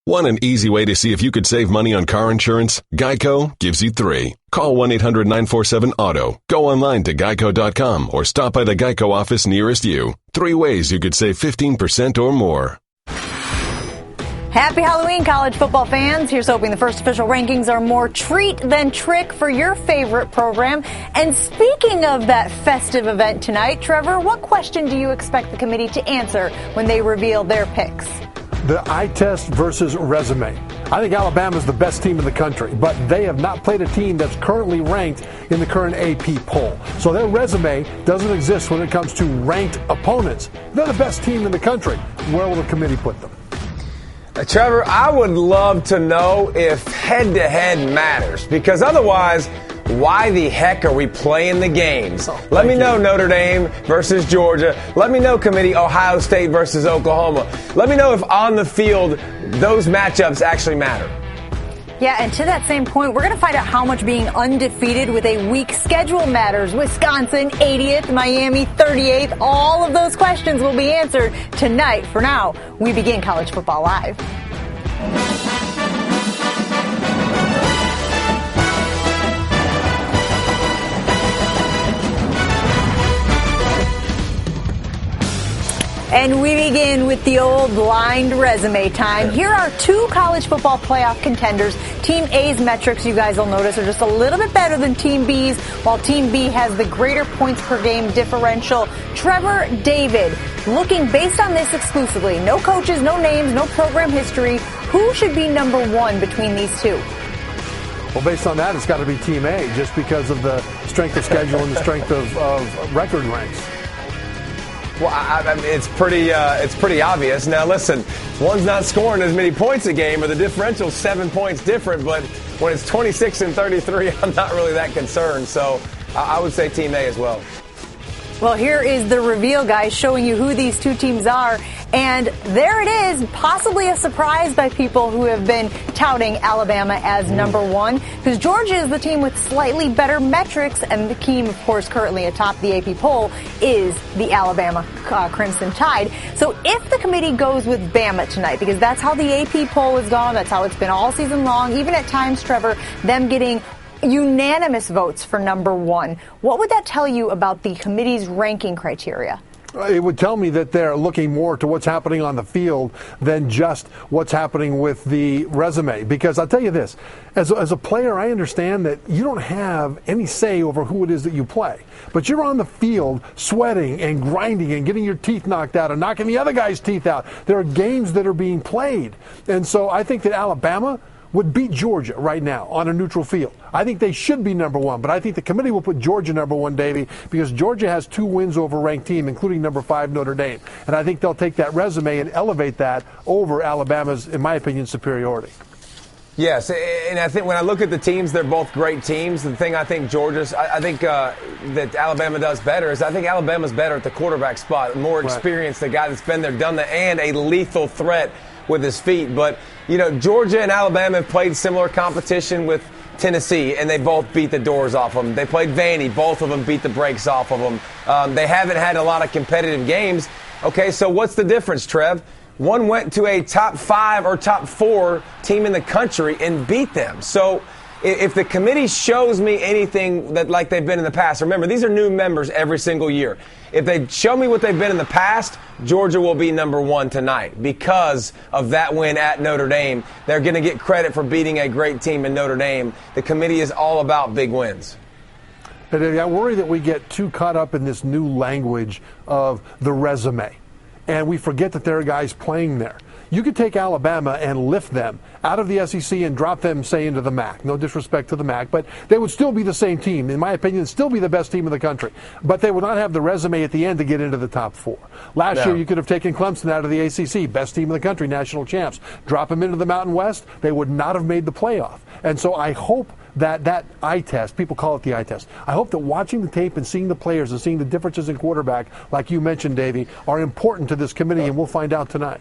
Want an easy way to see if you could save money on car insurance? Geico gives you 3. Call 1-800-947-AUTO. Go online to geico.com or stop by the Geico office nearest you. 3 ways you could save 15% or more. Happy Halloween, college football fans. Here's hoping the first official rankings are more treat than trick for your favorite program. And speaking of that festive event tonight, Trevor, what question do you expect the committee to answer when they reveal their picks? The eye test versus resume. I think Alabama is the best team in the country, but they have not played a team that's currently ranked in the current AP poll. So their resume doesn't exist when it comes to ranked opponents. They're the best team in the country. Where will the committee put them? Trevor, I would love to know if head-to-head matters, because otherwise, why the heck are we playing the games? Let me know Notre Dame versus Georgia. Let me know, committee, Ohio State versus Oklahoma. Let me know if on the field those matchups actually matter. Yeah, and to that same point, we're going to find out how much being undefeated with a weak schedule matters. Wisconsin 80th, Miami 38th. All of those questions will be answered tonight. For now, we begin College Football Live. And we begin with the old blind resume time. Here are 2 college football playoff contenders. Team A's metrics, you guys will notice, are just a little bit better than Team B's, while Team B has the greater points per game differential. Trevor, David, looking based on this exclusively, no coaches, no names, no program history, who should be number 1 between these 2? Well, based on that, it's got to be Team A, just because of the strength of schedule and the strength of record ranks. Well, I mean, it's pretty obvious. Now, listen, one's not scoring as many points a game, or the differential's 7 points different. But when it's 26 and 33, I'm not really that concerned. So I would say Team A as well. Well, here is the reveal, guys, showing you who these 2 teams are. And there it is, possibly a surprise by people who have been touting Alabama as number 1, because Georgia is the team with slightly better metrics, and the team, of course, currently atop the AP poll is the Alabama Crimson Tide. So if the committee goes with Bama tonight, because that's how the AP poll has gone, that's how it's been all season long, even at times, Trevor, them getting unanimous votes for number 1, what would that tell you about the committee's ranking criteria? It would tell me that they're looking more to what's happening on the field than just what's happening with the resume. Because I'll tell you this, as a player, I understand that you don't have any say over who it is that you play. But you're on the field sweating and grinding and getting your teeth knocked out and knocking the other guy's teeth out. There are games that are being played. And so I think that Alabama would beat Georgia right now on a neutral field. I think they should be number 1, but I think the committee will put Georgia number 1, Davey, because Georgia has 2 wins over a ranked team, including number 5 Notre Dame. And I think they'll take that resume and elevate that over Alabama's, in my opinion, superiority. Yes, and I think when I look at the teams, they're both great teams. The thing I think I think that Alabama does better is I think Alabama's better at the quarterback spot, more experienced, the guy that's been there, done that, and a lethal threat with his feet. But, you know, Georgia and Alabama have played similar competition with Tennessee, and they both beat the doors off them. They played Vandy. Both of them beat the brakes off of them. They haven't had a lot of competitive games. Okay, so what's the difference, Trev? One went to a top 5 or top 4 team in the country and beat them. So if the committee shows me anything that like they've been in the past, remember, these are new members every single year. If they show me what they've been in the past, Georgia will be number 1 tonight because of that win at Notre Dame. They're going to get credit for beating a great team in Notre Dame. The committee is all about big wins. I worry that we get too caught up in this new language of the resume, and we forget that there are guys playing there. You could take Alabama and lift them out of the SEC and drop them, say, into the MAC. No disrespect to the MAC, but they would still be the same team. In my opinion, still be the best team in the country. But they would not have the resume at the end to get into the top 4. Last year, you could have taken Clemson out of the ACC, best team in the country, national champs. Drop them into the Mountain West, they would not have made the playoff. And so I hope that eye test, people call it the eye test, I hope that watching the tape and seeing the players and seeing the differences in quarterback, like you mentioned, Davey, are important to this committee, and we'll find out tonight.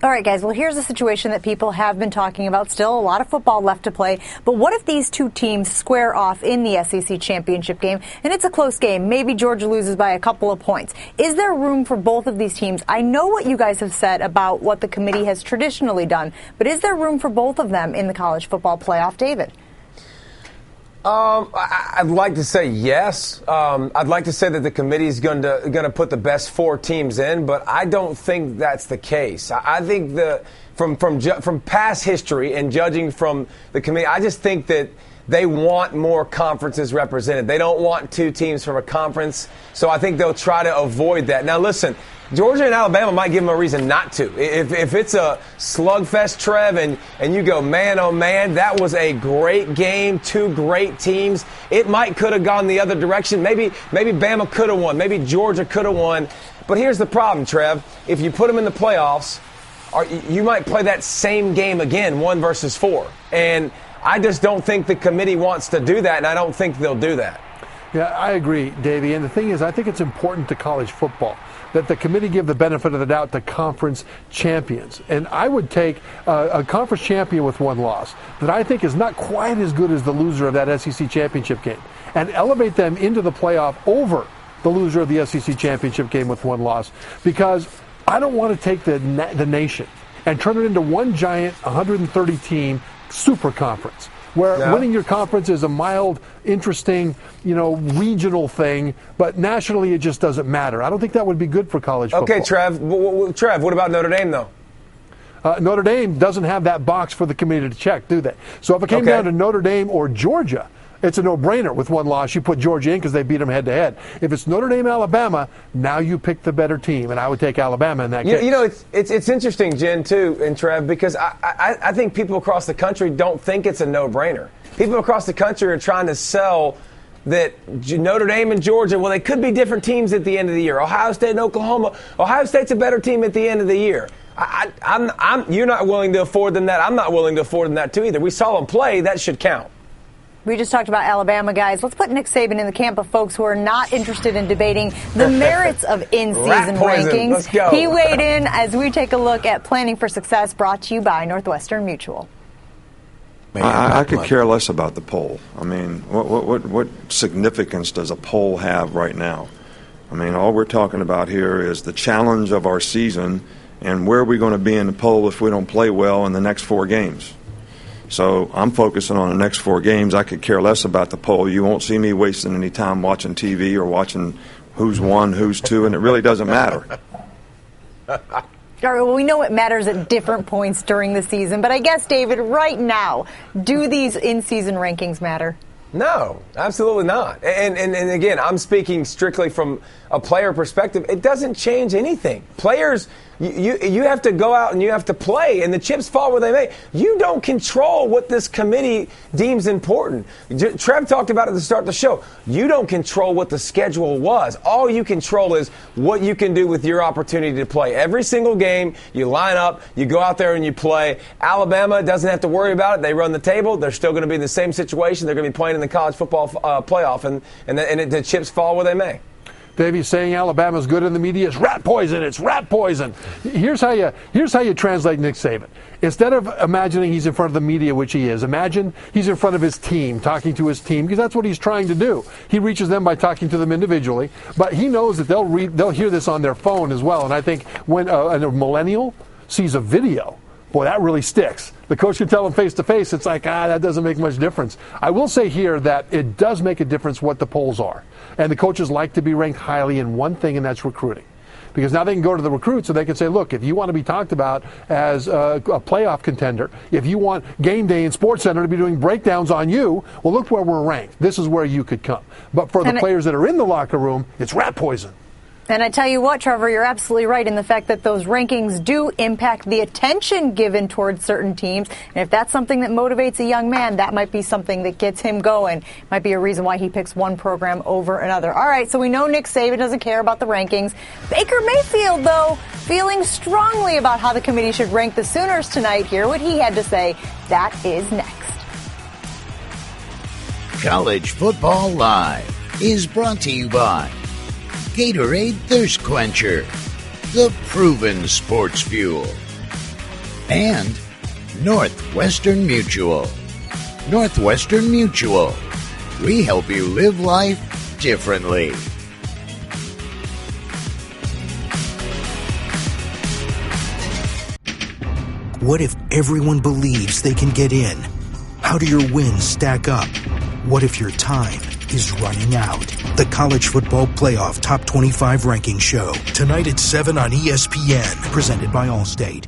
All right, guys. Well, here's a situation that people have been talking about. Still a lot of football left to play. But what if these two teams square off in the SEC championship game, and it's a close game? Maybe Georgia loses by a couple of points. Is there room for both of these teams? I know what you guys have said about what the committee has traditionally done, but is there room for both of them in the college football playoff, David? I'd like to say yes. I'd like to say that the committee is going to put the best 4 teams in, but I don't think that's the case. I think from past history and judging from the committee, I just think that they want more conferences represented. They don't want 2 teams from a conference, so I think they'll try to avoid that. Now, listen, Georgia and Alabama might give them a reason not to. If it's a slugfest, Trev, and you go, man, oh, man, that was a great game, 2 great teams, it could have gone the other direction. Maybe Bama could have won. Maybe Georgia could have won. But here's the problem, Trev. If you put them in the playoffs, you might play that same game again, 1 versus 4. And I just don't think the committee wants to do that, and I don't think they'll do that. Yeah, I agree, Davey. And the thing is, I think it's important to college football that the committee give the benefit of the doubt to conference champions. And I would take a conference champion with 1 loss that I think is not quite as good as the loser of that SEC championship game and elevate them into the playoff over the loser of the SEC championship game with 1 loss, because I don't want to take the nation and turn it into one giant 130-team super conference, where winning your conference is a mild, interesting, regional thing, but nationally it just doesn't matter. I don't think that would be good for college football. Okay, Trev, what about Notre Dame, though? Notre Dame doesn't have that box for the committee to check, do they? So if it came down to Notre Dame or Georgia, it's a no-brainer. With 1 loss, you put Georgia in because they beat them head-to-head. If it's Notre Dame, Alabama, now you pick the better team, and I would take Alabama in that case. It's interesting, Jen, too, and Trev, because I think people across the country don't think it's a no-brainer. People across the country are trying to sell that Notre Dame and Georgia, well, they could be different teams at the end of the year. Ohio State and Oklahoma, Ohio State's a better team at the end of the year. You're not willing to afford them that. I'm not willing to afford them that, too, either. We saw them play. That should count. We just talked about Alabama, guys. Let's put Nick Saban in the camp of folks who are not interested in debating the merits of in-season rankings. Let's go. He weighed in as we take a look at Planning for Success, brought to you by Northwestern Mutual. I could care less about the poll. I mean, what significance does a poll have right now? I mean, all we're talking about here is the challenge of our season and where are we going to be in the poll if we don't play well in the next 4 games. So I'm focusing on the next 4 games. I could care less about the poll. You won't see me wasting any time watching TV or watching who's 1, who's 2, and it really doesn't matter. All right, well, we know it matters at different points during the season, but I guess, David, right now, do these in-season rankings matter? No, absolutely not. And again, I'm speaking strictly from a player perspective. It doesn't change anything. Players, you have to go out and you have to play, and the chips fall where they may. You don't control what this committee deems important. Trev talked about it at the start of the show. You don't control what the schedule was. All you control is what you can do with your opportunity to play. Every single game, you line up, you go out there and you play. Alabama doesn't have to worry about it. They run the table. They're still going to be in the same situation. They're going to be playing in the college football playoff, and the chips fall where they may. Davey saying Alabama's good in the media is rat poison. It's rat poison. Here's how you translate Nick Saban. Instead of imagining he's in front of the media, which he is, imagine he's in front of his team, talking to his team, because that's what he's trying to do. He reaches them by talking to them individually, but he knows that they'll hear this on their phone as well. And I think when a millennial sees a video, boy, that really sticks. The coach can tell them face-to-face. It's like, that doesn't make much difference. I will say here that it does make a difference what the polls are. And the coaches like to be ranked highly in one thing, and that's recruiting. Because now they can go to the recruits and they can say, look, if you want to be talked about as a playoff contender, if you want Game Day and SportsCenter to be doing breakdowns on you, well, look where we're ranked. This is where you could come. But for the players that are in the locker room, it's rat poison. And I tell you what, Trevor, you're absolutely right in the fact that those rankings do impact the attention given towards certain teams. And if that's something that motivates a young man, that might be something that gets him going. Might be a reason why he picks one program over another. All right, so we know Nick Saban doesn't care about the rankings. Baker Mayfield, though, feeling strongly about how the committee should rank the Sooners tonight. Hear what he had to say. That is next. College Football Live is brought to you by Gatorade Thirst Quencher, the proven sports fuel, And Northwestern Mutual. Northwestern Mutual. We help you live life differently. What if everyone believes they can get in? How do your wins stack up? What if your time is running out? The College Football Playoff Top 25 Ranking Show. Tonight at 7 on ESPN. Presented by Allstate.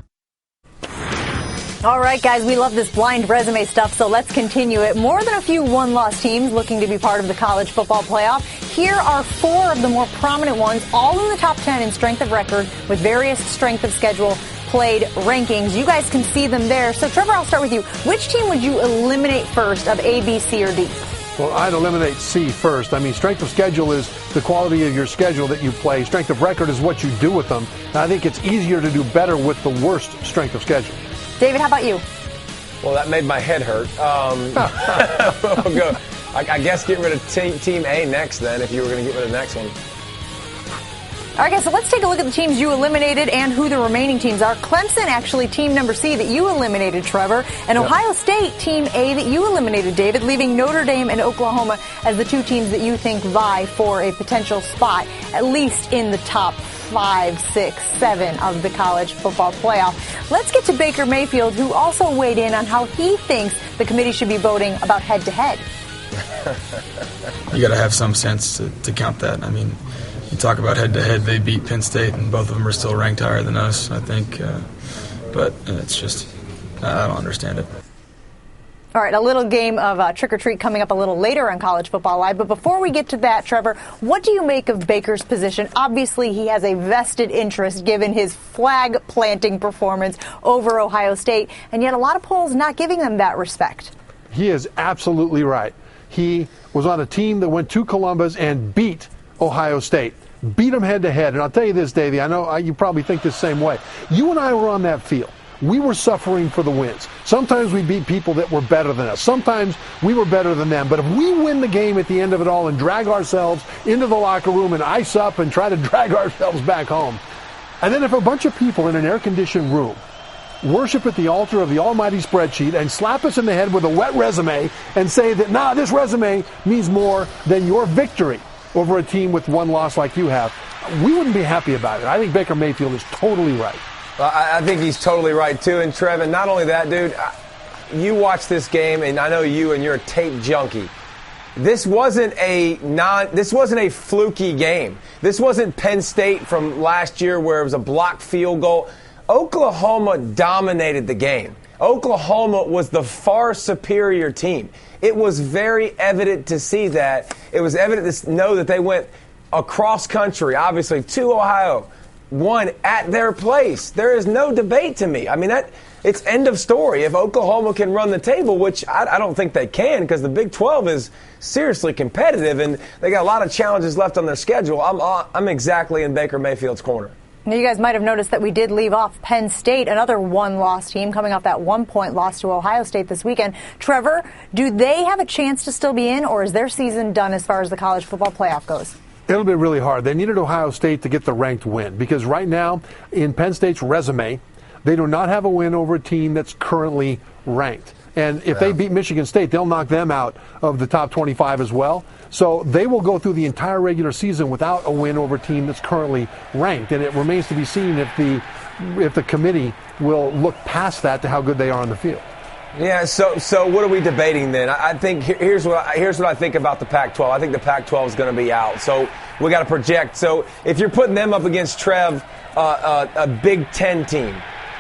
All right, guys, we love this blind resume stuff, so let's continue it. More than a few one-loss teams looking to be part of the College Football Playoff. Here are 4 of the more prominent ones, all in the top 10 in strength of record with various strength of schedule played rankings. You guys can see them there. So, Trevor, I'll start with you. Which team would you eliminate first of A, B, C, or D? Well, I'd eliminate C first. I mean, strength of schedule is the quality of your schedule that you play. Strength of record is what you do with them. And I think it's easier to do better with the worst strength of schedule. David, how about you? Well, that made my head hurt. We'll go. I guess get rid of Team A next then, if you were going to get rid of the next one. All right, guys, so let's take a look at the teams you eliminated and who the remaining teams are. Clemson, actually, team number C that you eliminated, Trevor. And Ohio State, team A that you eliminated, David, leaving Notre Dame and Oklahoma as the 2 teams that you think vie for a potential spot, at least in the top 5, 6, 7 of the College Football Playoff. Let's get to Baker Mayfield, who also weighed in on how he thinks the committee should be voting about head-to-head. You got to have some sense to count that. I mean, you talk about head-to-head, they beat Penn State, and both of them are still ranked higher than us, I think. But it's just, I don't understand it. All right, a little game of trick-or-treat coming up a little later on College Football Live. But before we get to that, Trevor, what do you make of Baker's position? Obviously, he has a vested interest given his flag-planting performance over Ohio State, and yet a lot of polls not giving them that respect. He is absolutely right. He was on a team that went to Columbus and beat Ohio State. Beat them head-to-head. And I'll tell you this, Davey, I know you probably think the same way. You and I were on that field. We were suffering for the wins. Sometimes we beat people that were better than us. Sometimes we were better than them. But if we win the game at the end of it all and drag ourselves into the locker room and ice up and try to drag ourselves back home, and then if a bunch of people in an air-conditioned room worship at the altar of the almighty spreadsheet and slap us in the head with a wet resume and say that, this resume means more than your victory over a team with one loss like you have, we wouldn't be happy about it. I think Baker Mayfield is totally right. I think he's totally right, too. And, Trevor, not only that, dude, you watch this game, and I know you, and you're a tape junkie. This wasn't a fluky game. This wasn't Penn State from last year where it was a blocked field goal. Oklahoma dominated the game. Oklahoma was the far superior team. It was very evident to see that. It was evident to know that they went across country, obviously, to Ohio, won at their place. There is no debate to me. I mean, it's end of story. If Oklahoma can run the table, which I don't think they can because the Big 12 is seriously competitive and they got a lot of challenges left on their schedule, I'm exactly in Baker Mayfield's corner. Now, you guys might have noticed that we did leave off Penn State, another one-loss team coming off that 1-point loss to Ohio State this weekend. Trevor, do they have a chance to still be in, or is their season done as far as the college football playoff goes? It'll be really hard. They needed Ohio State to get the ranked win because right now in Penn State's resume, they do not have a win over a team that's currently ranked. And if they beat Michigan State, they'll knock them out of the top 25 as well. So they will go through the entire regular season without a win over a team that's currently ranked. And it remains to be seen if the committee will look past that to how good they are on the field. Yeah, so what are we debating then? I think here's what I think about the Pac-12. I think the Pac-12 is going to be out. So we got to project. So if you're putting them up against Trev, a Big Ten team,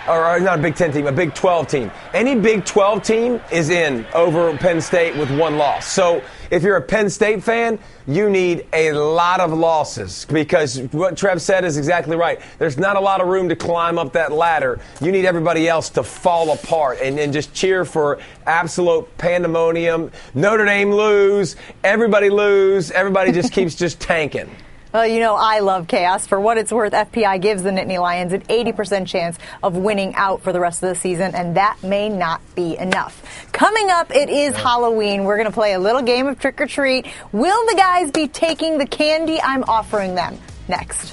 or not a Big Ten team, a Big 12 team. Any Big 12 team is in over Penn State with one loss. So if you're a Penn State fan, you need a lot of losses because what Trev said is exactly right. There's not a lot of room to climb up that ladder. You need everybody else to fall apart and just cheer for absolute pandemonium. Notre Dame lose, everybody just keeps just tanking. Well, you know, I love chaos. For what it's worth, FPI gives the Nittany Lions an 80% chance of winning out for the rest of the season, and that may not be enough. Coming up, it is Halloween. We're going to play a little game of trick or treat. Will the guys be taking the candy I'm offering them? Next.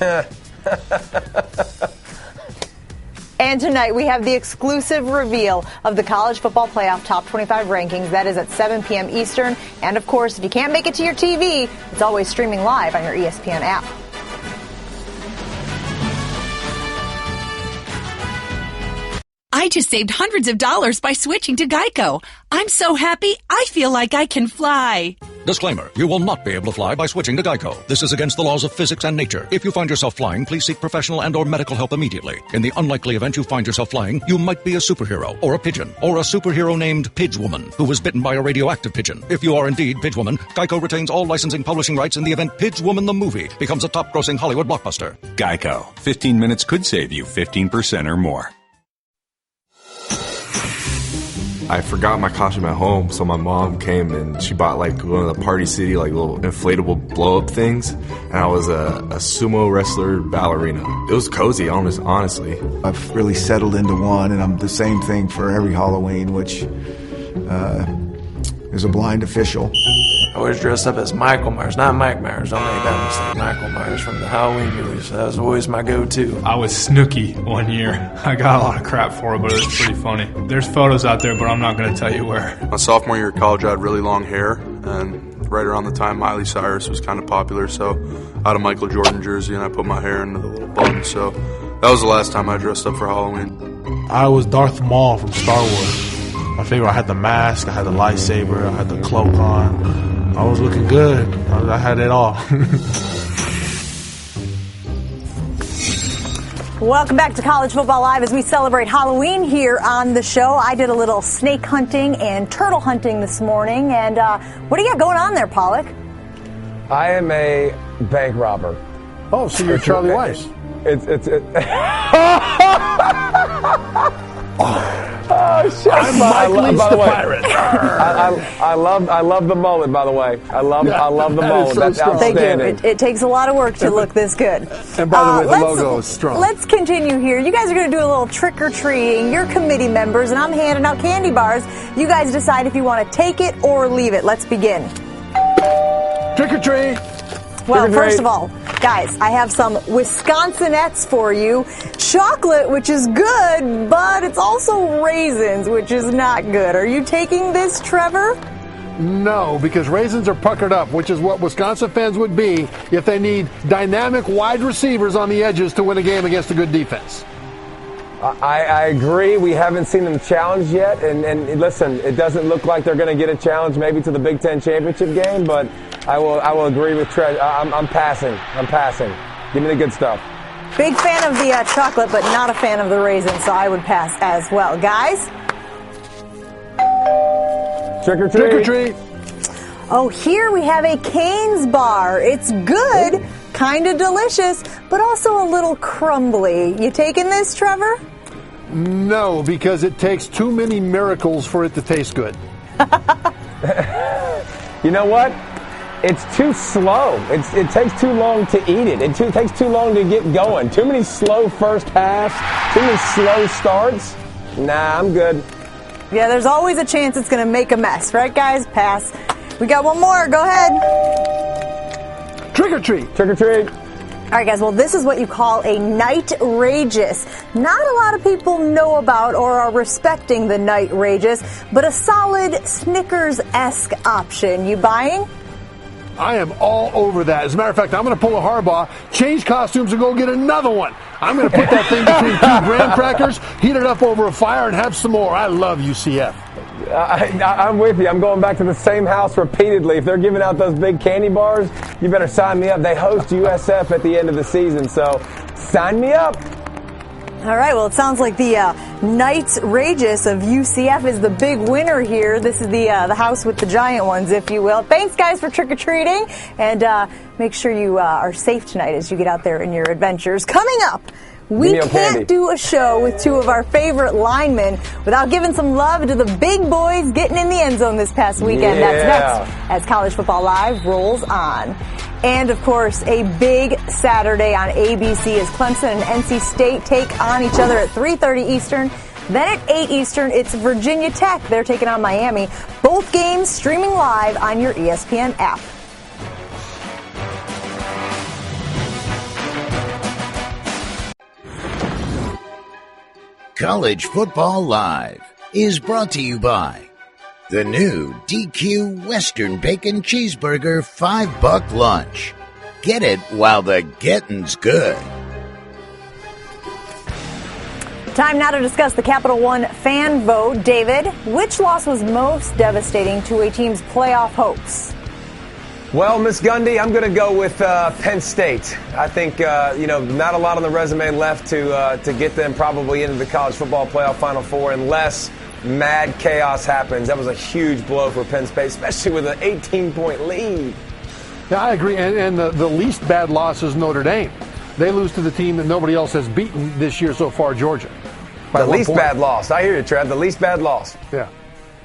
And tonight we have the exclusive reveal of the College Football Playoff Top 25 rankings. That is at 7 p.m. Eastern. And, of course, if you can't make it to your TV, it's always streaming live on your ESPN app. I just saved hundreds of dollars by switching to Geico. I'm so happy, I feel like I can fly. Disclaimer, you will not be able to fly by switching to Geico. This is against the laws of physics and nature. If you find yourself flying, please seek professional and or medical help immediately. In the unlikely event you find yourself flying, you might be a superhero, or a pigeon, or a superhero named Pidgewoman, who was bitten by a radioactive pigeon. If you are indeed Pidgewoman, Geico retains all licensing publishing rights in the event Pidgewoman the movie becomes a top-grossing Hollywood blockbuster. Geico. 15 minutes could save you 15% or more. I forgot my costume at home, so my mom came and she bought like one of the Party City like little inflatable blow-up things, and I was a sumo wrestler ballerina. It was cozy, honestly. I've really settled into one, and I'm the same thing for every Halloween, which is a blind official. I always dressed up as Michael Myers, not Mike Myers. Don't make that mistake. Michael Myers from the Halloween movies. That was always my go-to. I was Snooki one year. I got a lot of crap for it, but it was pretty funny. There's photos out there, but I'm not going to tell you where. My sophomore year of college, I had really long hair, and right around the time Miley Cyrus was kind of popular, so I had a Michael Jordan jersey, and I put my hair into the little bun, so that was the last time I dressed up for Halloween. I was Darth Maul from Star Wars. My favorite, I had the mask, I had the lightsaber, I had the cloak on. I was looking good. I had it all. Welcome back to College Football Live as we celebrate Halloween here on the show. I did a little snake hunting and turtle hunting this morning. And what do you got going on there, Pollock? I am a bank robber. Oh, so you're Charlie Weiss. Oh, shit. I'm Mike Leach the pirate. I love the mullet, by the way. I love the mullet. So That's outstanding. Thank you. It takes a lot of work to look this good. And by the way, the logo is strong. Let's continue here. You guys are going to do a little trick-or-treating. You're committee members, and I'm handing out candy bars. You guys decide if you want to take it or leave it. Let's begin. Trick-or-treat. Well, first of all, guys, I have some Wisconsinettes for you. Chocolate, which is good, but it's also raisins, which is not good. Are you taking this, Trevor? No, because raisins are puckered up, which is what Wisconsin fans would be if they need dynamic wide receivers on the edges to win a game against a good defense. I agree. We haven't seen them challenged yet. And listen, it doesn't look like they're going to get a challenge maybe to the Big Ten championship game, but I will agree with Trey. I'm passing. Give me the good stuff. Big fan of the chocolate, but not a fan of the raisins, so I would pass as well. Guys? Trick or treat. Trick or treat. Oh, here we have a Cane's bar. It's good, kind of delicious, but also a little crumbly. You taking this, Trevor? No, because it takes too many miracles for it to taste good. You know what? It's too slow. It takes too long to eat it. It takes too long to get going. Too many slow first halves. Too many slow starts. Nah, I'm good. Yeah, there's always a chance it's going to make a mess. Right, guys? Pass. We got one more. Go ahead. Trick or treat. Trick or treat. All right, guys. Well, this is what you call a Night-Rageous. Not a lot of people know about or are respecting the Night-Rageous, but a solid Snickers-esque option. You buying? I am all over that. As a matter of fact, I'm going to pull a Harbaugh, change costumes, and go get another one. I'm going to put that thing between two graham crackers, heat it up over a fire, and have some more. I love UCF. I'm with you. I'm going back to the same house repeatedly. If they're giving out those big candy bars, you better sign me up. They host USF at the end of the season, so sign me up. All right, well, it sounds like the Night-Rageous of UCF is the big winner here. This is the house with the giant ones, if you will. Thanks, guys, for trick-or-treating, and make sure you are safe tonight as you get out there in your adventures. Coming up, we can't do a show with two of our favorite linemen without giving some love to the big boys getting in the end zone this past weekend. Yeah. That's next as College Football Live rolls on. And, of course, a big Saturday on ABC as Clemson and NC State take on each other at 3:30 Eastern. Then at 8 Eastern, it's Virginia Tech. They're taking on Miami. Both games streaming live on your ESPN app. College Football Live is brought to you by the new DQ Western Bacon Cheeseburger $5 lunch. Get it while the getting's good. Time now to discuss the Capital One fan vote. David, which loss was most devastating to a team's playoff hopes? Well, Miss Gundy, I'm going to go with Penn State. I think, not a lot on the resume left to get them probably into the college football playoff Final Four unless mad chaos happens. That was a huge blow for Penn State, especially with an 18-point lead. Yeah, I agree. And the least bad loss is Notre Dame. They lose to the team that nobody else has beaten this year so far, Georgia. The least bad loss. I hear you, Trev. The least bad loss. Yeah.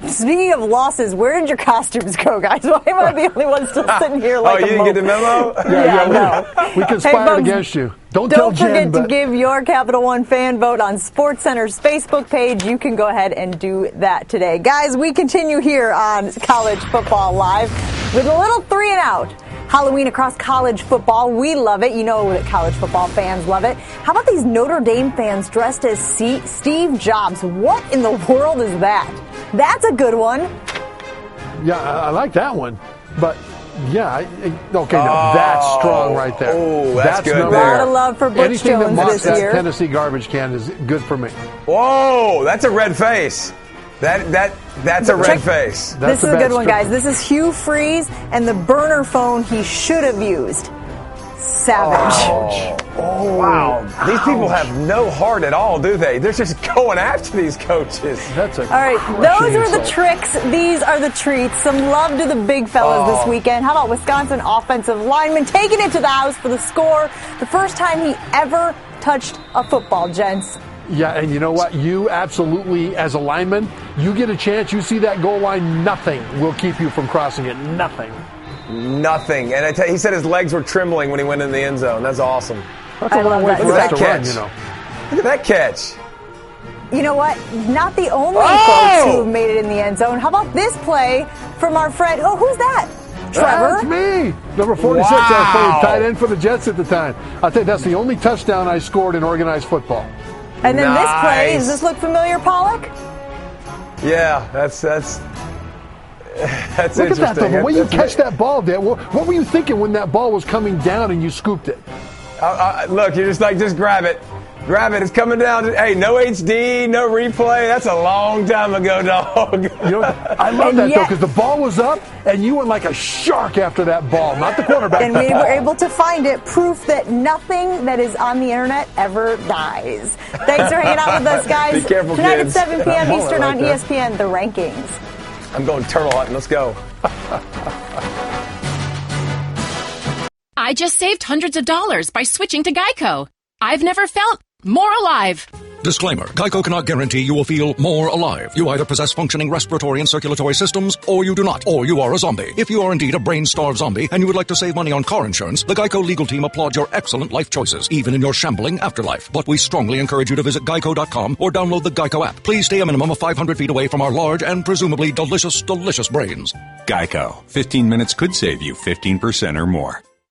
Speaking of losses, where did your costumes go, guys? Why am I the only one still sitting here like you didn't get the memo? No. We conspired against you. Don't forget to give your Capital One fan vote on SportsCenter's Facebook page. You can go ahead and do that today. Guys, we continue here on College Football Live with a little 3 and out. Halloween across college football. We love it. You know that college football fans love it. How about these Notre Dame fans dressed as Steve Jobs? What in the world is that? That's a good one. Yeah, I like that one. But, yeah, now that's strong right there. Oh, that's good A lot of love for Butch Anything Jones that mocks this year. that Tennessee garbage can is good for me. Whoa, that's a red face. That's a red face. This is a good one, guys. This is Hugh Freeze and the burner phone he should have used. Savage. Oh, wow. These people have no heart at all, do they? They're just going after these coaches. All right, those are the tricks. These are the treats. Some love to the big fellas this weekend. How about Wisconsin offensive lineman taking it to the house for the score? The first time he ever touched a football, gents. Yeah, and you know what? You absolutely, as a lineman, you get a chance, you see that goal line, nothing will keep you from crossing it. Nothing. Nothing. And he said his legs were trembling when he went in the end zone. That's awesome. That's a long way for us to run, you know. Look at that catch. You know what? Not the only folks who have made it in the end zone. How about this play from our friend? Oh, who's that? Trevor? That's me. Number 46. I was playing tight end for the Jets at the time. I think that's the only touchdown I scored in organized football. And then this play, does this look familiar, Pollock? Yeah, that's Look interesting. at that, though. The way you catch that ball, Dad. What were you thinking when that ball was coming down and you scooped it? Look, you're just grab it. Grab it. It's coming down. Hey, no HD, no replay. That's a long time ago, dog. You know, I love that, though, because the ball was up, and you went like a shark after that ball, not the quarterback. And we were able to find it, proof that nothing that is on the internet ever dies. Thanks for hanging out with us, guys. Be careful, Tonight kids. at 7 p.m. Eastern Like on that. ESPN, The Rankings. I'm going turtle hunting. Let's go. I just saved hundreds of dollars by switching to Geico. I've never felt more alive. Disclaimer. Geico cannot guarantee you will feel more alive. You either possess functioning respiratory and circulatory systems, or you do not, or you are a zombie. If you are indeed a brain-starved zombie and you would like to save money on car insurance, the Geico legal team applauds your excellent life choices, even in your shambling afterlife. But we strongly encourage you to visit geico.com or download the Geico app. Please stay a minimum of 500 feet away from our large and presumably delicious, delicious brains. Geico. 15 minutes could save you 15% or more.